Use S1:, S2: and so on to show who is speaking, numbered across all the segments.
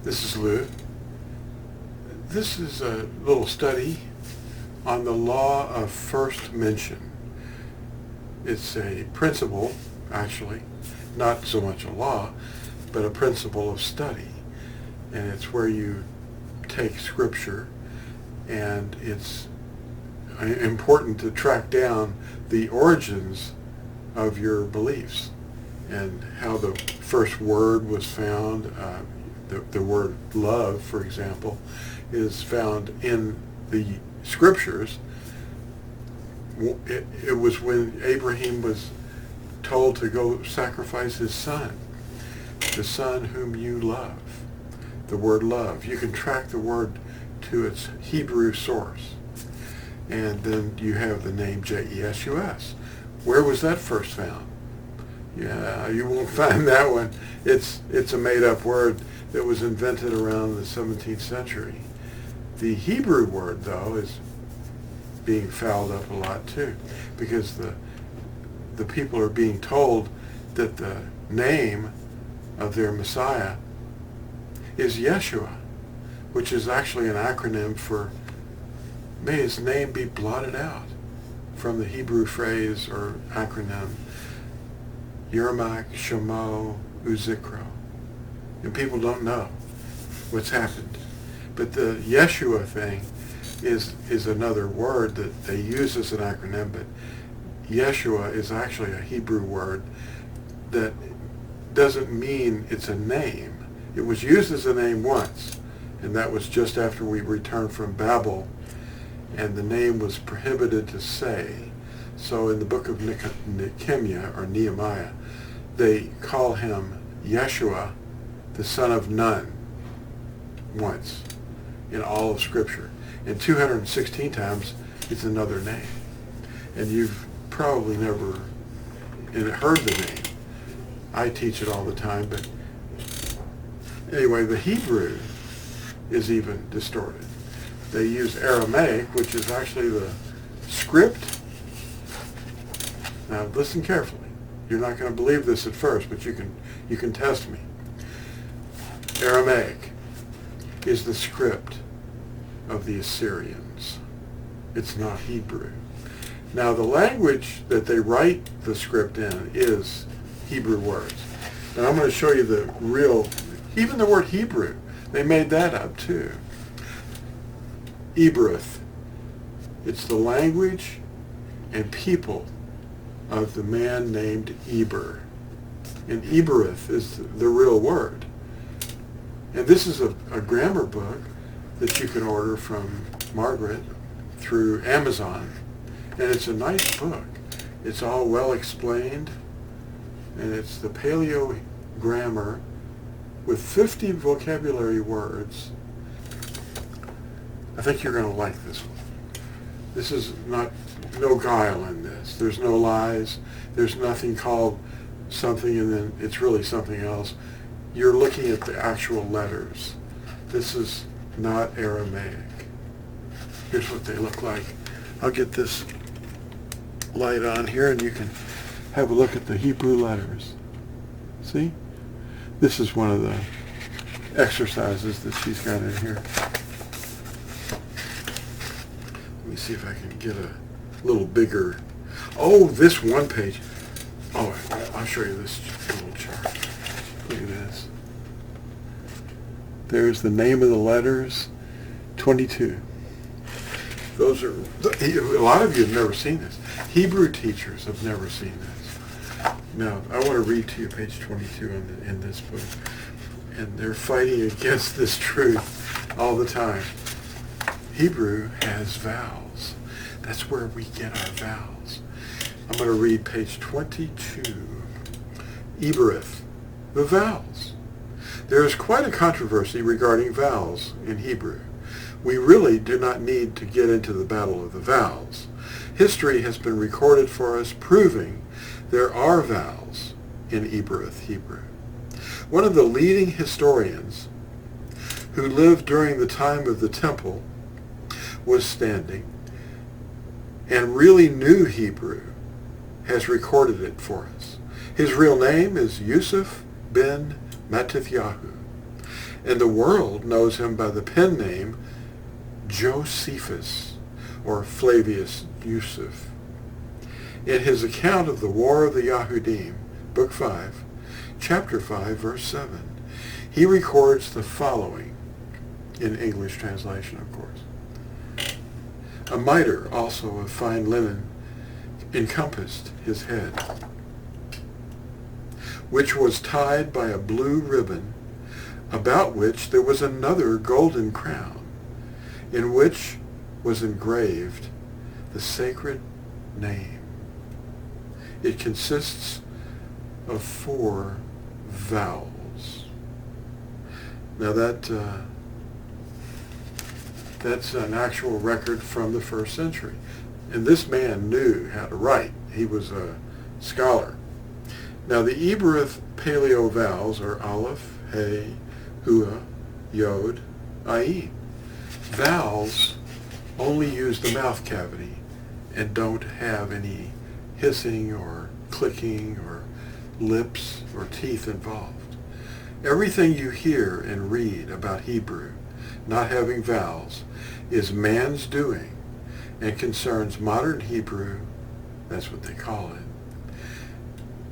S1: This is Lou. This is a little study on the law of first mention. It's a principle, actually, not so much a law, but a principle of study. And it's where you take Scripture, and it's important to track down the origins of your beliefs and how the first word was found. The word love, for example, is found in the Scriptures. It was when Abraham was told to go sacrifice his son, the son whom you love. The word love. You can track the word to its Hebrew source. And then you have the name J-E-S-U-S. Where was that first found? Yeah, you won't find that one. It's a made-up word that was invented around the 17th century. The Hebrew word, though, is being fouled up a lot too, because the people are being told that the name of their Messiah is Yeshua, which is actually an acronym for may his name be blotted out, from the Hebrew phrase or acronym Yermak Shemo Uzikro. And people don't know what's happened. But the Yeshua thing is another word that they use as an acronym, but Yeshua is actually a Hebrew word that doesn't mean it's a name. It was used as a name once, and that was just after we returned from Babel, and the name was prohibited to say. So in the book of Nehemiah, or Nehemiah, they call him Yeshua, the son of Nun, once in all of Scripture. And 216 times it's another name. And you've probably never heard the name. I teach it all the time, but anyway, the Hebrew is even distorted. They use Aramaic, which is actually the script. Now listen carefully. You're not going to believe this at first, but you can test me. Aramaic is the script of the Assyrians. It's not Hebrew. Now the language that they write the script in is Hebrew words. And I'm going to show you the real, even the word Hebrew, they made that up too. Ebereth. It's the language and people of the man named Eber. And Ebereth is the real word. And this is a grammar book that you can order from Margaret through Amazon. And it's a nice book. It's all well explained. And it's the Paleo grammar with 50 vocabulary words. I think you're going to like this one. This is no guile in this. There's no lies. There's nothing called something and then it's really something else. You're looking at the actual letters. This is not Aramaic. Here's what they look like. I'll get this light on here and you can have a look at the Hebrew letters. See? This is one of the exercises that she's got in here. Let me see if I can get a little bigger. Oh, this one page. Oh, I'll show you this little chart. Look at this. There's the name of the letters, 22. Those are, a lot of you have never seen this. Hebrew teachers have never seen this. Now, I want to read to you page 22 in this book. And they're fighting against this truth all the time. Hebrew has vowels. That's where we get our vowels. I'm going to read page 22. Ebereth, the vowels. There is quite a controversy regarding vowels in Hebrew. We really do not need to get into the battle of the vowels. History has been recorded for us proving there are vowels in Ebereth Hebrew. One of the leading historians who lived during the time of the temple was standing and really knew Hebrew has recorded it for us. His real name is Yusuf ben Matithyahu, and the world knows him by the pen name Josephus, or Flavius Yusuf. In his account of the War of the Yahudim, Book 5, Chapter 5, Verse 7, he records the following, in English translation, of course. A mitre also of fine linen encompassed his head, which was tied by a blue ribbon, about which there was another golden crown, in which was engraved the sacred name. It consists of 4 vowels. Now that's an actual record from the 1st century. And this man knew how to write. He was a scholar. Now the Hebrew paleo vowels are Aleph, He, Hua, Yod, Ayin. Vowels only use the mouth cavity and don't have any hissing or clicking or lips or teeth involved. Everything you hear and read about Hebrew not having vowels is man's doing and concerns modern Hebrew, that's what they call it,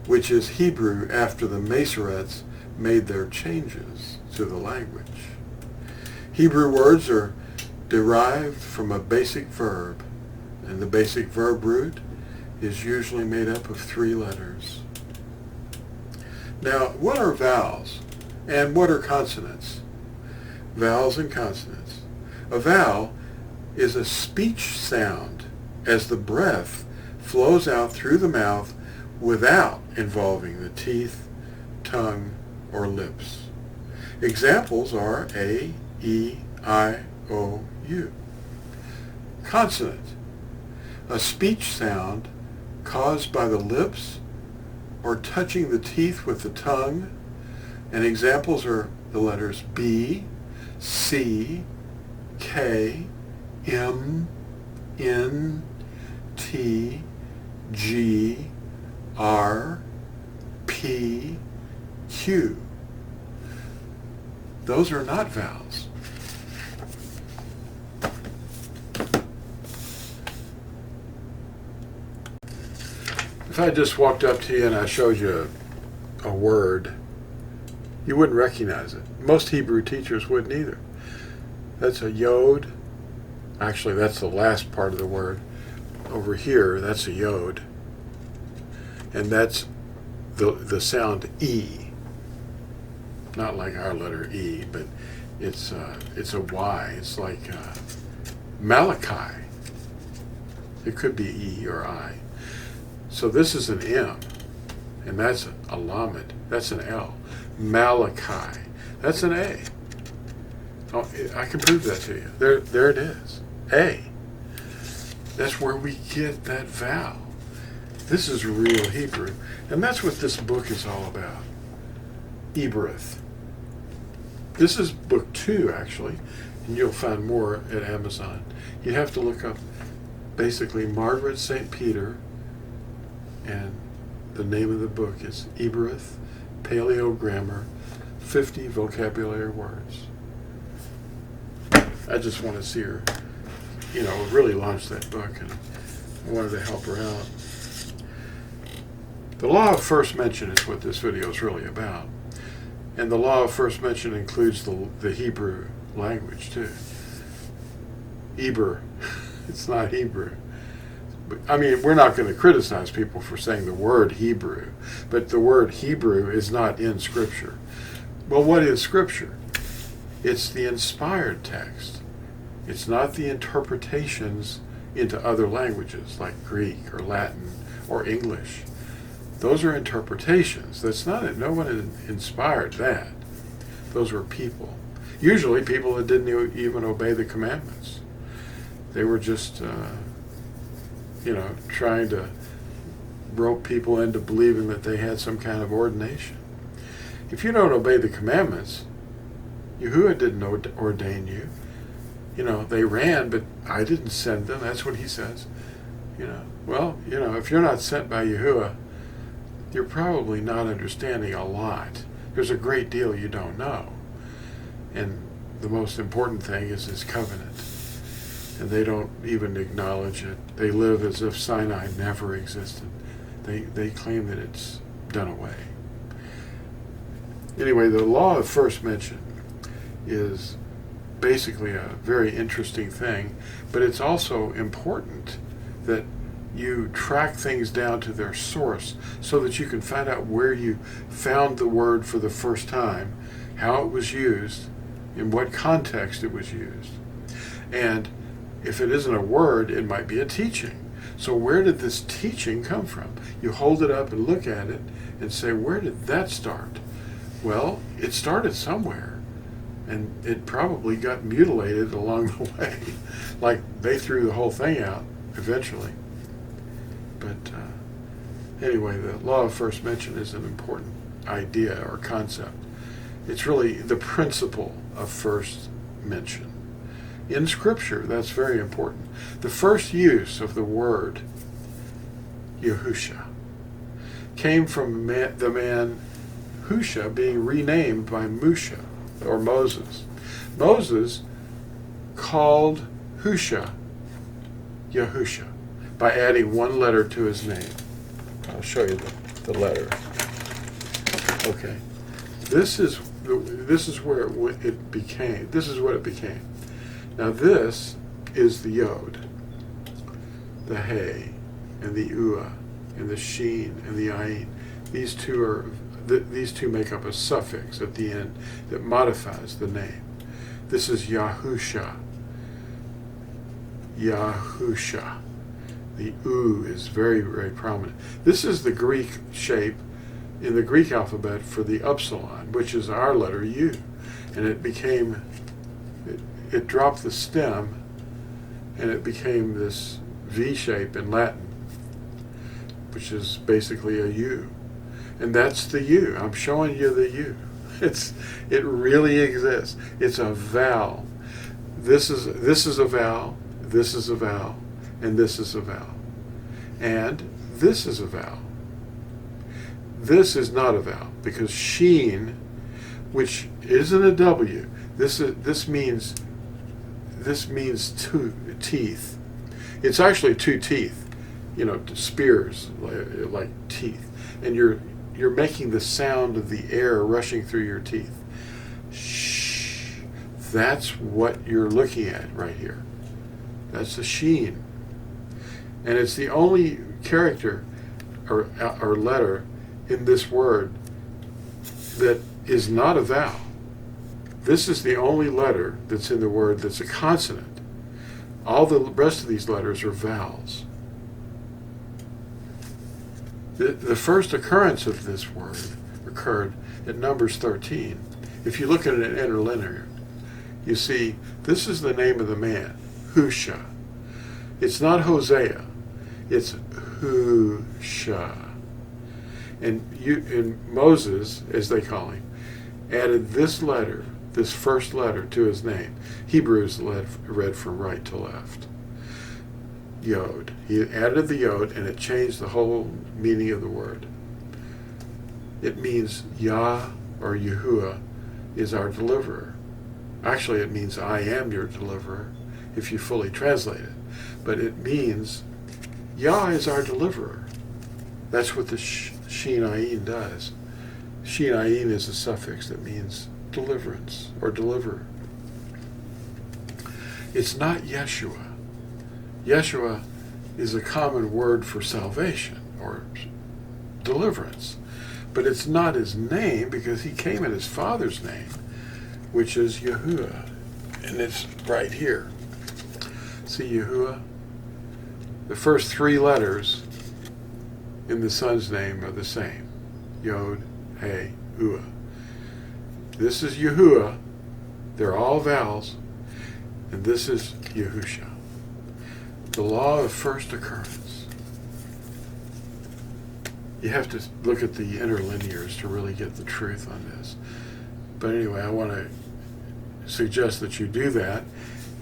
S1: which is Hebrew after the Masoretes made their changes to the language. Hebrew words are derived from a basic verb, and the basic verb root is usually made up of 3 letters. Now, what are vowels and what are consonants? Vowels and consonants. A vowel is a speech sound as the breath flows out through the mouth without involving the teeth, tongue, or lips. Examples are A, E, I, O, U. Consonant. A speech sound caused by the lips or touching the teeth with the tongue, and examples are the letters B, C, K, M, N, T, G, R, P, Q. Those are not vowels. If I just walked up to you and I showed you a word, you wouldn't recognize it. Most Hebrew teachers wouldn't either. That's a yod. Actually, that's the last part of the word. Over here, that's a yod. And that's the sound E. Not like our letter E, but it's a Y. It's like Malachi. It could be E or I. So this is an M, and that's a lamed. That's an L. Malachi. That's an A. Oh, I can prove that to you. There it is. A. That's where we get that vowel. This is real Hebrew, and that's what this book is all about. Ebereth. This is book 2, actually, and you'll find more at Amazon. You have to look up basically Margaret St. Peter, and the name of the book is Ebereth, Paleo Grammar, 50 Vocabulary Words. I just want to see her, really launch that book, and I wanted to help her out. The law of first mention is what this video is really about. And the law of first mention includes the Hebrew language, too. Eber. It's not Hebrew. I mean, we're not going to criticize people for saying the word Hebrew, but the word Hebrew is not in Scripture. Well, what is Scripture? It's the inspired text. It's not the interpretations into other languages like Greek or Latin or English. Those are interpretations. That's not it. No one inspired that. Those were people. Usually people that didn't even obey the commandments. They were just, trying to rope people into believing that they had some kind of ordination. If you don't obey the commandments, Yahuwah didn't ordain you. They ran, but I didn't send them. That's what he says. If you're not sent by Yahuwah, you're probably not understanding a lot. There's a great deal you don't know. And the most important thing is his covenant. And they don't even acknowledge it. They live as if Sinai never existed. They claim that it's done away. Anyway, the law of first mention is basically a very interesting thing, but it's also important that you track things down to their source so that you can find out where you found the word for the first time, how it was used, in what context it was used. And if it isn't a word, it might be a teaching. So where did this teaching come from? You hold it up and look at it and say, where did that start? Well, it started somewhere, and it probably got mutilated along the way. Like they threw the whole thing out eventually. But anyway, the law of first mention is an important idea or concept. It's really the principle of first mention. In Scripture, that's very important. The first use of the word Yahusha came from the man Husha being renamed by Musha, or Moses. Moses called Husha Yahusha by adding one letter to his name. I'll show you the letter. Okay. This is where it became. This is what it became. Now this is the Yod, the Hey, and the Ua, and the Sheen, and the Ayin. These two make up a suffix at the end that modifies the name. This is Yahusha. Yahusha. The U is very, very prominent. This is the Greek shape in the Greek alphabet for the upsilon, which is our letter U. And it dropped the stem, and it became this V shape in Latin, which is basically a U. And that's the U. I'm showing you the U. It really exists. It's a vowel. This is a vowel, this is a vowel, and this is a vowel. And this is a vowel. This is not a vowel, because sheen, which isn't a W, this means two teeth. It's actually two teeth, spears like teeth, and you're making the sound of the air rushing through your teeth. Shh. That's what you're looking at right here. That's the sheen, and it's the only character or letter in this word that is not a vowel. This is the only letter that's in the word that's a consonant. All the rest of these letters are vowels. The first occurrence of this word occurred at Numbers 13. If you look at an interlinear, you see this is the name of the man, Husha. It's not Hosea, it's Husha. And Moses, as they call him, added this letter, this first letter, to his name. Hebrews read from right to left. Yod. He added the Yod, and it changed the whole meaning of the word. It means Yah, or Yahuwah, is our deliverer. Actually, it means I am your deliverer, if you fully translate it. But it means Yah is our deliverer. That's what the Shin Ayin does. Shin Ayin is a suffix that means deliverance or deliverer. It's not Yeshua. Yeshua is a common word for salvation or deliverance. But it's not his name, because he came in his Father's name, which is Yahuwah. And it's right here. See Yahuwah? The first three letters in the Son's name are the same. Yod, Hey, Ua. This is Yahuwah. They're all vowels. And this is Yahusha. The law of first occurrence. You have to look at the interlinears to really get the truth on this. But anyway, I want to suggest that you do that,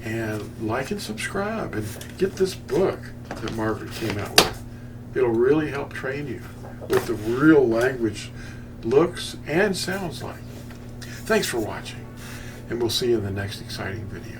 S1: and like and subscribe, and get this book that Margaret came out with. It'll really help train you what the real language looks and sounds like. Thanks for watching. And we'll see you in the next exciting video.